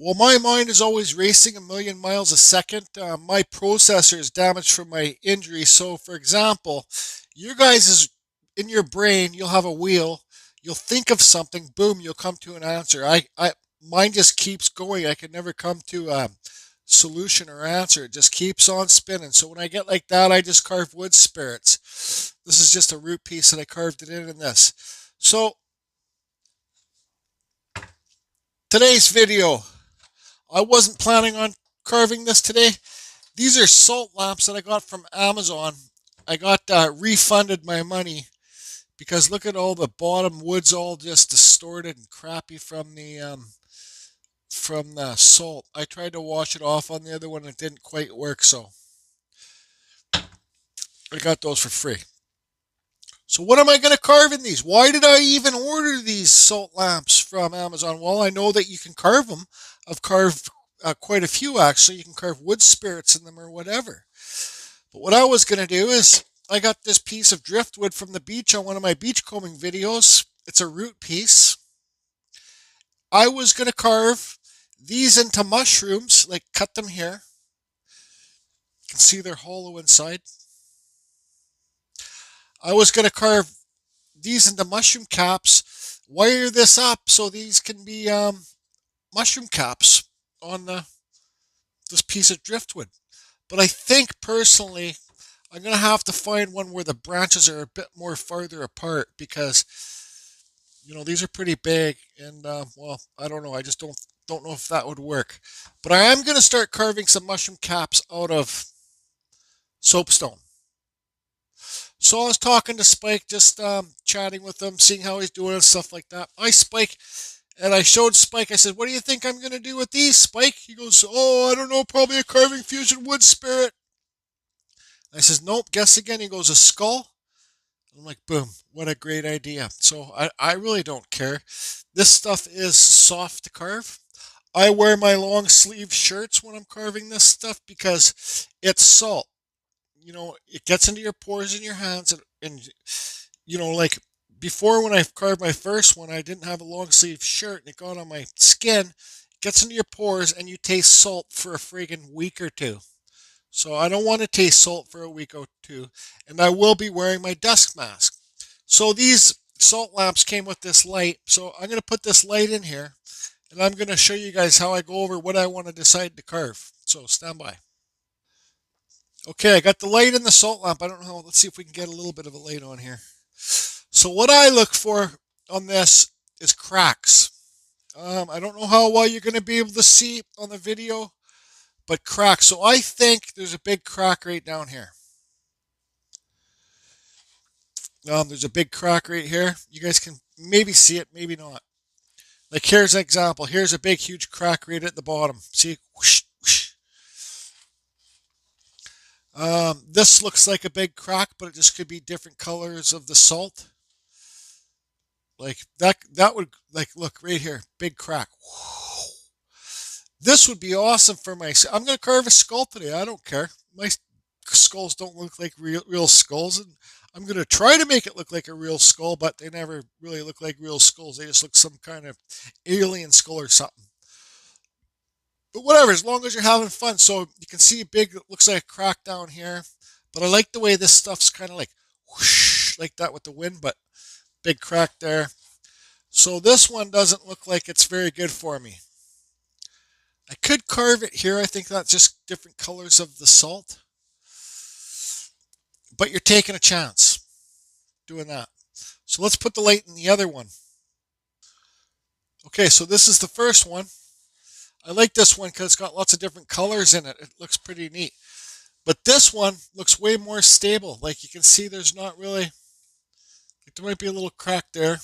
Well, my mind is always racing a million miles a second. My processor is damaged from my injury. So, for example, you guys is in your brain, you'll have a wheel, you'll think of something, boom, you'll come to an answer. Mine just keeps going. I can never come to a solution or answer. It just keeps on spinning. So when I get like that, I just carve wood spirits. This is just a root piece and I carved it in this. So today's video, I wasn't planning on carving this today. These are salt lamps that I got from Amazon. I got refunded my money because look at all the bottom wood's all just distorted and crappy from the salt. I tried to wash it off on the other one, it didn't quite work, so I got those for free. So what am I going to carve in these? Why did I even order these salt lamps from Amazon? Well, I know that you can carve them. I've carved quite a few actually. You can carve wood spirits in them or whatever. But what I was going to do is I got this piece of driftwood from the beach on one of my beachcombing videos. It's a root piece. I was going to carve these into mushrooms, like cut them here. You can see they're hollow inside. I was going to carve these into mushroom caps, wire this up so these can be mushroom caps on this piece of driftwood. But I think personally, I'm going to have to find one where the branches are a bit more farther apart because, you know, these are pretty big and, well, I don't know. I just don't know if that would work. But I am going to start carving some mushroom caps out of soapstone. So I was talking to Spike, just chatting with him, seeing how he's doing and stuff like that. And I showed Spike, I said, what do you think I'm going to do with these, Spike? He goes, oh, I don't know, probably a carving fusion wood spirit. I says, nope, guess again. He goes, a skull? I'm like, boom, what a great idea. So I really don't care. This stuff is soft to carve. I wear my long sleeve shirts when I'm carving this stuff because it's salt. You know, it gets into your pores in your hands and you know, like before when I carved my first one, I didn't have a long sleeve shirt and it got on my skin, it gets into your pores and you taste salt for a friggin' week or two. So I don't want to taste salt for a week or two, and I will be wearing my dust mask. So these salt lamps came with this light, so I'm going to put this light in here, and I'm going to show you guys how I go over what I want to decide to carve. So stand by. Okay, I got the light in the salt lamp. I don't know. Let's see if we can get a little bit of a light on here. So what I look for on this is cracks. I don't know how well you're going to be able to see on the video, but cracks. So I think there's a big crack right down here. There's a big crack right here. You guys can maybe see it, maybe not. Like here's an example. Here's a big, huge crack right at the bottom. See? Whoosh, whoosh. This looks like a big crack, but it just could be different colors of the salt. Like that would, like, look right here, big crack. This would be awesome for my, I'm going to carve a skull today. I don't care. My skulls don't look like real skulls, and I'm going to try to make it look like a real skull, but they never really look like real skulls. They just look some kind of alien skull or something. But whatever, as long as you're having fun. So you can see a big, it looks like a crack down here. But I like the way this stuff's kind of like whoosh, like that with the wind, but big crack there. So this one doesn't look like it's very good for me. I could carve it here. I think that's just different colors of the salt. But you're taking a chance doing that. So let's put the light in the other one. Okay, so this is the first one. I like this one because it's got lots of different colors in it. It looks pretty neat. But this one looks way more stable. Like you can see there's not really, like there might be a little crack there.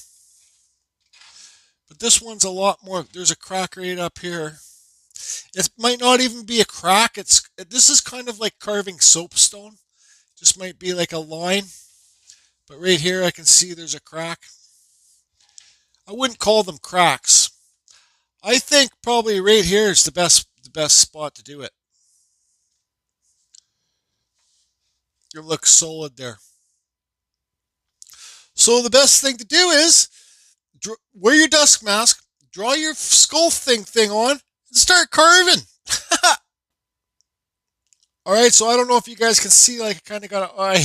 But this one's a lot more, there's a crack right up here. It might not even be a crack. This is kind of like carving soapstone. Just might be like a line. But right here I can see there's a crack. I wouldn't call them cracks. I think probably right here is the best spot to do it. It looks solid there. So the best thing to do is wear your dust mask, draw your skull thing on, and start carving. All right, so I don't know if you guys can see, like, I kind of got an eye.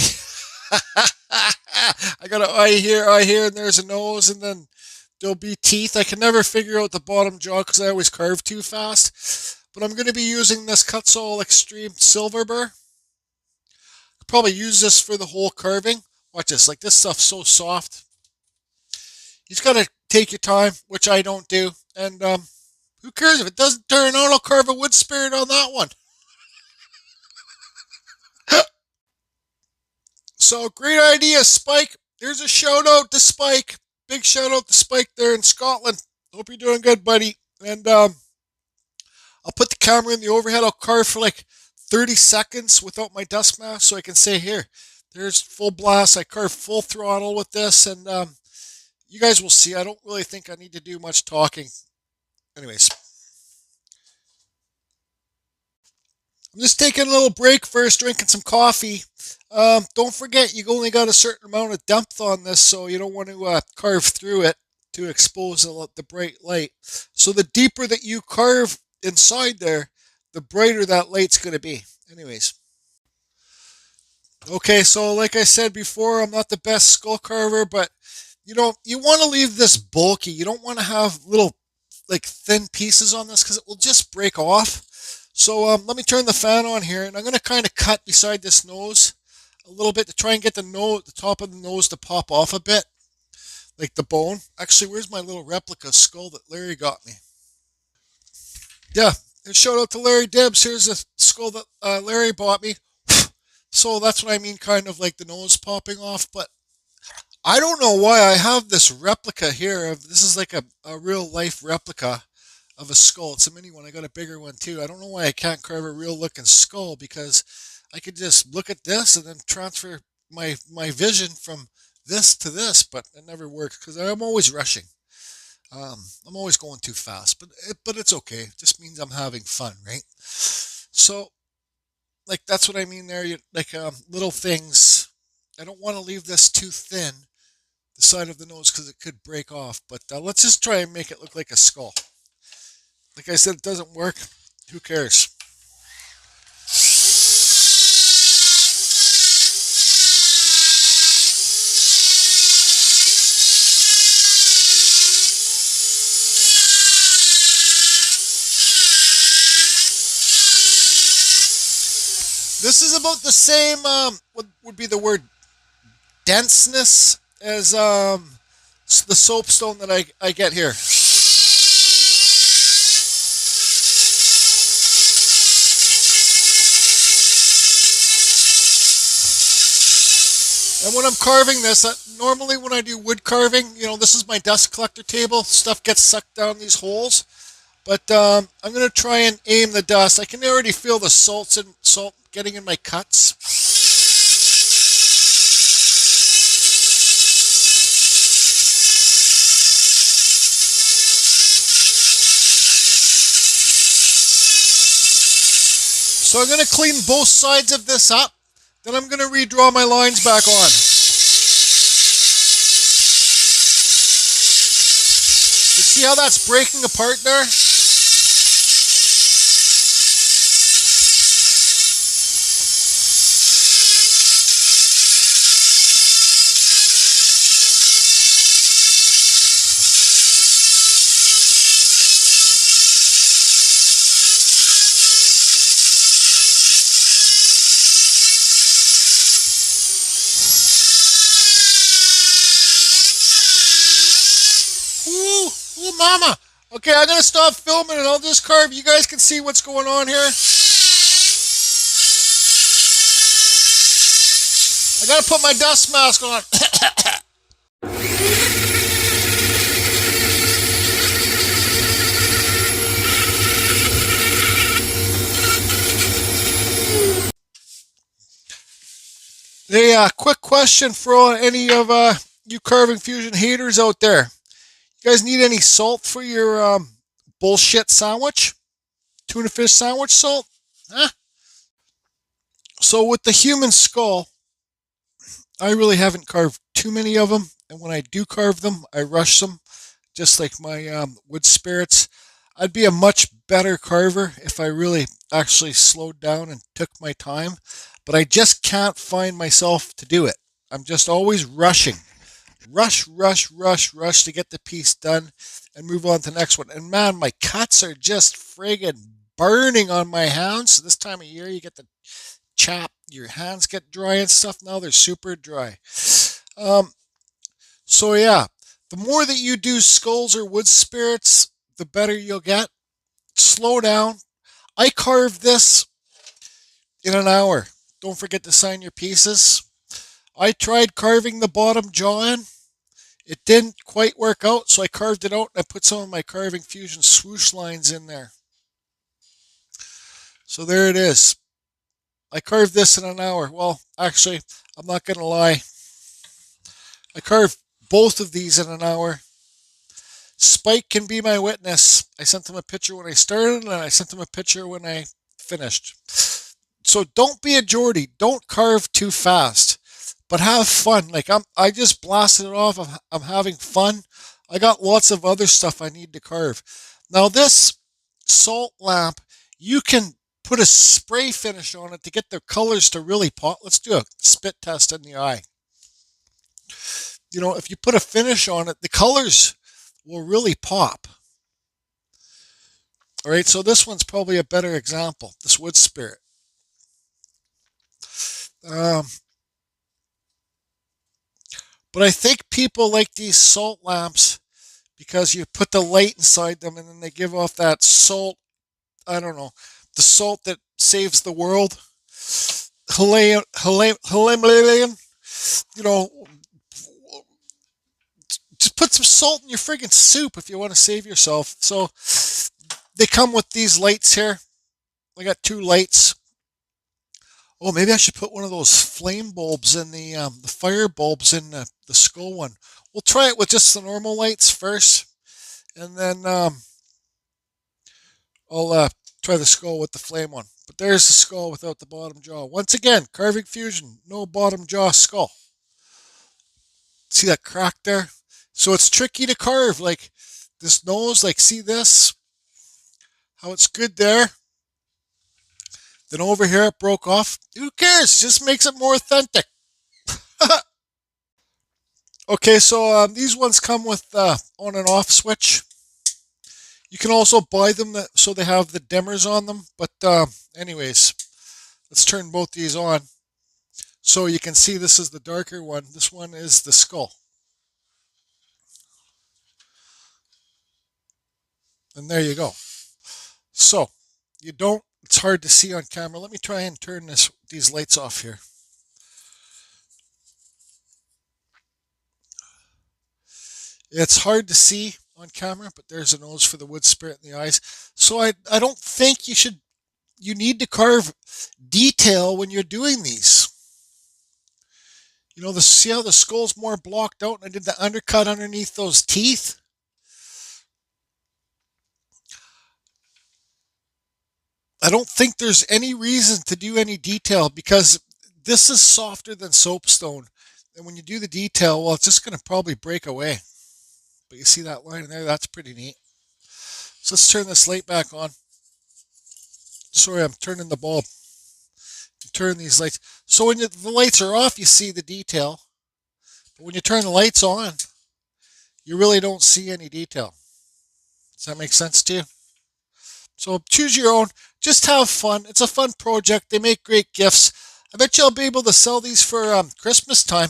I got an eye here, and there's a nose, and then there'll be teeth. I can never figure out the bottom jaw because I always carve too fast. But I'm going to be using this Kutzall Extreme Silver Burr. I'll probably use this for the whole carving. Watch this, like this stuff's so soft. You just got to take your time, which I don't do. And who cares if it doesn't turn out? I'll carve a wood spirit on that one. So great idea, Spike. Here's a shout out to Spike. Big shout out to Spike there in Scotland. Hope you're doing good, buddy. And I'll put the camera in the overhead. I'll carve for like 30 seconds without my dust mask so I can say, here, there's full blast. I carve full throttle with this, and you guys will see. I don't really think I need to do much talking. Anyways, I'm just taking a little break first, drinking some coffee. Don't forget, you only got a certain amount of depth on this, so you don't want to carve through it to expose the bright light. So the deeper that you carve inside there, the brighter that light's going to be. Anyways. Okay, so like I said before, I'm not the best skull carver, but you want to leave this bulky. You don't want to have little like thin pieces on this because it will just break off. So let me turn the fan on here, and I'm going to kind of cut beside this nose a little bit to try and get the top of the nose to pop off a bit, like the bone. Actually, where's my little replica skull that Larry got me? Yeah, and shout out to Larry Dibbs. Here's a skull that Larry bought me. So that's what I mean, kind of like the nose popping off. But I don't know why I have this replica here. This is like a real life replica of a skull. It's a mini one. I got a bigger one too. I don't know why I can't carve a real looking skull, because I could just look at this and then transfer my vision from this to this, but it never works because I'm always rushing. I'm always going too fast, but it's okay. It just means I'm having fun, right? So, like, that's what I mean there. Like little things. I don't want to leave this too thin, the side of the nose, because it could break off. But let's just try and make it look like a skull. Like I said, it doesn't work. Who cares? This is about the same, what would be the word, denseness as the soapstone that I get here. And when I'm carving this, normally when I do wood carving, this is my dust collector table. Stuff gets sucked down these holes. But I'm going to try and aim the dust. I can already feel the salt getting in my cuts. So I'm going to clean both sides of this up. Then I'm going to redraw my lines back on. You see how that's breaking apart there? Ooh, mama. Okay, I'm going to stop filming and I'll just carve. You guys can see what's going on here. I got to put my dust mask on. Hey, quick question for any of you Carving Fusion haters out there. You guys need any salt for your bullshit sandwich? Tuna fish sandwich salt? Huh? So with the human skull, I really haven't carved too many of them. And when I do carve them, I rush them, just like my wood spirits. I'd be a much better carver if I really actually slowed down and took my time, but I just can't find myself to do it. I'm just always rushing. Rush, rush, rush, rush to get the piece done and move on to the next one. And man, my cuts are just friggin' burning on my hands. This time of year, you get the chap, your hands get dry and stuff. Now they're super dry. Um, so yeah, the more that you do skulls or wood spirits, the better you'll get. Slow down. I carved this in an hour. Don't forget to sign your pieces. I tried carving the bottom jaw in. It didn't quite work out, so I carved it out and I put some of my Carving Fusion swoosh lines in there. So there it is. I carved this in an hour. Well, actually, I'm not going to lie. I carved both of these in an hour. Spike can be my witness. I sent him a picture when I started, and I sent him a picture when I finished. So don't be a Geordie. Don't carve too fast, but have fun. Like I just blasted it off. I'm having fun. I got lots of other stuff I need to carve. Now this salt lamp, you can put a spray finish on it to get the colors to really pop. Let's do a spit test in the eye. You know, if you put a finish on it, the colors will really pop. All right, so this one's probably a better example, this wood spirit. Um, but I think people like these salt lamps because you put the light inside them and then they give off that salt, I don't know, the salt that saves the world. Himalayan, you know, just put some salt in your friggin' soup if you want to save yourself. So they come with these lights here. I got 2 lights. Oh, maybe I should put one of those flame bulbs in the fire bulbs in the skull one. We'll try it with just the normal lights first, and then I'll try the skull with the flame one. But there's the skull without the bottom jaw. Once again, Carving Fusion, no bottom jaw skull. See that crack there? So it's tricky to carve. Like this nose, like see this? How it's good there. Then over here it broke off. Who cares? Just makes it more authentic. Okay, so these ones come with on and off switch. You can also buy them so they have the dimmers on them. But anyways, let's turn both these on. So you can see this is the darker one. This one is the skull. And there you go. So you don't, it's hard to see on camera. Let me try and turn these lights off here. It's hard to see on camera, but there's a nose for the wood spirit in the eyes. So I don't think you need to carve detail when you're doing these. You know, see how the skull's more blocked out and I did the undercut underneath those teeth? I don't think there's any reason to do any detail because this is softer than soapstone. And when you do the detail, well, it's just going to probably break away. But you see that line in there? That's pretty neat. So let's turn this light back on. Sorry, I'm turning the bulb. Turn these lights. So when the lights are off, you see the detail. But when you turn the lights on, you really don't see any detail. Does that make sense to you? So choose your own. Just have fun. It's a fun project. They make great gifts. I bet you I'll be able to sell these for Christmas time.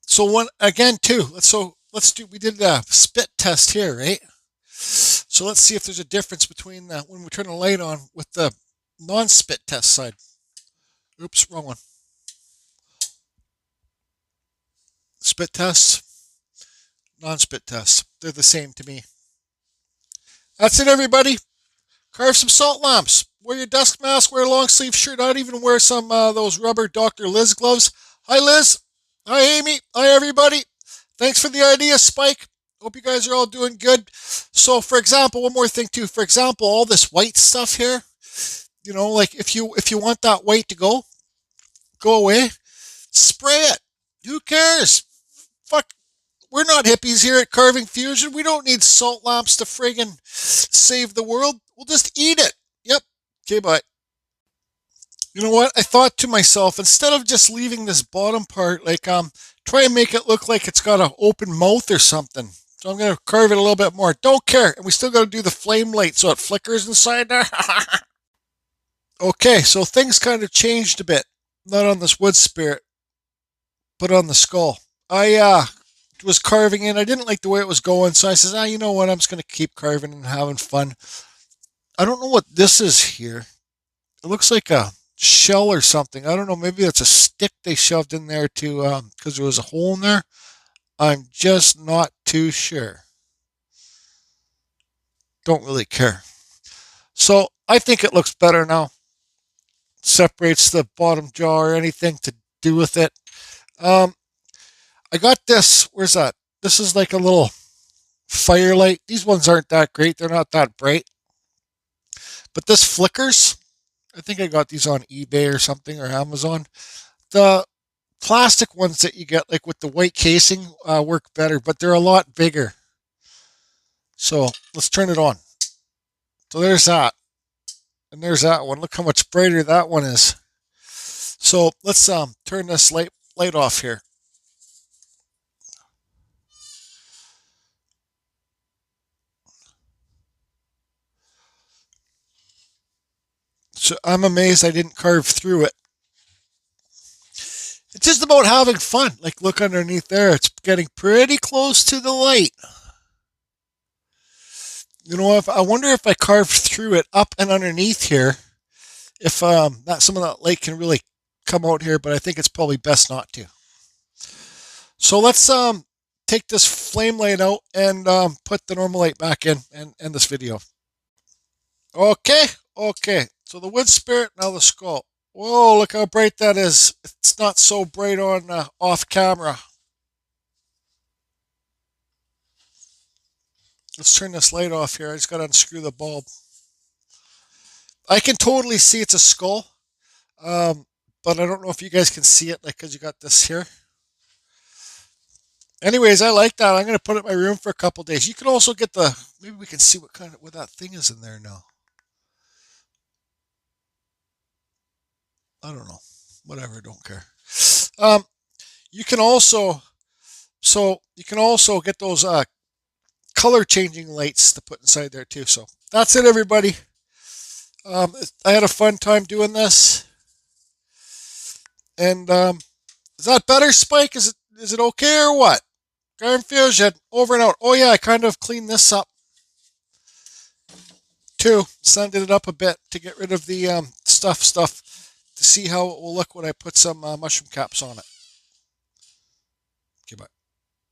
So one again too. Let's do. We did a spit test here, right? So let's see if there's a difference between when we turn the light on with the non-spit test side. Oops, wrong one. Spit test, non-spit test. They're the same to me. That's it, everybody. Carve some salt lamps. Wear your dust mask. Wear a long sleeve shirt. I'd even wear some those rubber Dr. Liz gloves. Hi, Liz. Hi, Amy. Hi, everybody. Thanks for the idea, Spike. Hope you guys are all doing good. So, for example, one more thing too. For example, all this white stuff here. You know, like if you want that white to go away, spray it. Who cares? Fuck. we're not hippies here at Carving Fusion. We don't need salt lamps to friggin' save the world. We'll just eat it. Yep. Okay, bye. You know what? I thought to myself, instead of just leaving this bottom part, like, try and make it look like it's got an open mouth or something. So I'm going to carve it a little bit more. Don't care. And we still got to do the flame light so it flickers inside there. Okay, so things kind of changed a bit. Not on this wood spirit, but on the skull. I was carving in. I didn't like the way it was going, so I said, you know what? I'm just going to keep carving and having fun. I don't know what this is here. It looks like a shell or something. I don't know. Maybe it's a stick they shoved in there to because there was a hole in there. I'm just not too sure. Don't really care. So I think it looks better now. Separates the bottom jaw or anything to do with it. I got this. Where's that? This is like a little firelight. These ones aren't that great. They're not that bright. But this flickers. I think I got these on eBay or something or Amazon. The plastic ones that you get, like with the white casing, work better, but they're a lot bigger. So let's turn it on. So there's that. And there's that one. Look how much brighter that one is. So let's turn this light off here. So I'm amazed I didn't carve through it. It's just about having fun. Like, look underneath there. It's getting pretty close to the light. You know, I wonder if I carved through it up and underneath here, if that some of that light can really come out here, but I think it's probably best not to. So let's take this flame light out and put the normal light back in and end this video. Okay. So the wood spirit, now the skull. Whoa, look how bright that is. It's not so bright on off camera. Let's turn this light off here. I just got to unscrew the bulb. I can totally see it's a skull, but I don't know if you guys can see it, like, because you got this here. Anyways, I like that. I'm going to put it in my room for a couple days. You can also get maybe we can see what that thing is in there now. I don't know. Whatever, don't care. You can also get those color changing lights to put inside there too. So that's it, everybody. I had a fun time doing this. And is that better, Spike? Is it okay or what? Carving Fusion, over and out. Oh yeah, I kind of cleaned this up too. Sanded it up a bit to get rid of the stuff to see how it will look when I put some mushroom caps on it. Okay, bye.